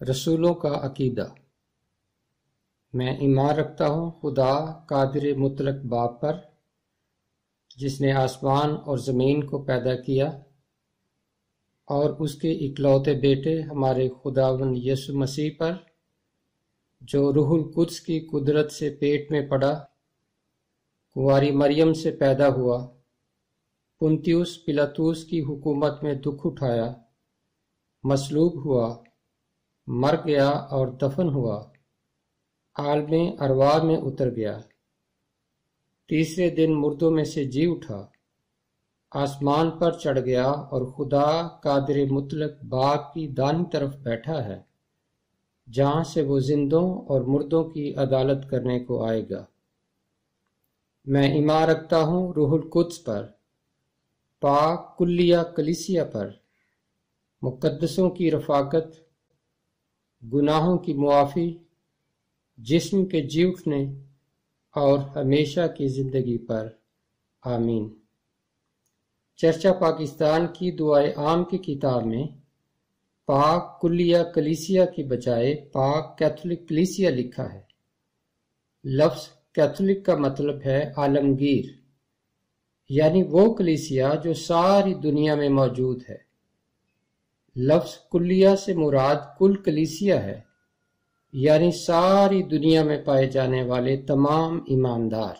رسولوں کا عقیدہ۔ میں ایمان رکھتا ہوں خدا قادر مطلق باپ پر، جس نے آسمان اور زمین کو پیدا کیا، اور اس کے اکلوتے بیٹے ہمارے خداوند یسوع مسیح پر، جو روح القدس کی قدرت سے پیٹ میں پڑا، کنواری مریم سے پیدا ہوا، پنتیوس پلاطس کی حکومت میں دکھ اٹھایا، مصلوب ہوا، مر گیا اور دفن ہوا، عالم ارواح میں اتر گیا، تیسرے دن مردوں میں سے جی اٹھا، آسمان پر چڑھ گیا اور خدا قادر مطلق باپ کی دائیں طرف بیٹھا ہے، جہاں سے وہ زندوں اور مردوں کی عدالت کرنے کو آئے گا۔ میں ایمان رکھتا ہوں روح القدس پر، پاک کلیہ کلیسیا پر، مقدسوں کی رفاقت، گناہوں کی معافی، جسم کے جی اٹھنے اور ہمیشہ کی زندگی پر، آمین۔ چرچہ پاکستان کی دعائے عام کی کتاب میں پاک کلیہ کلیسیا کی بجائے پاک کیتھولک کلیسیا لکھا ہے۔ لفظ کیتھولک کا مطلب ہے عالمگیر، یعنی وہ کلیسیا جو ساری دنیا میں موجود ہے۔ لفظ کلیہ سے مراد کل کلیسیا ہے، یعنی ساری دنیا میں پائے جانے والے تمام ایماندار۔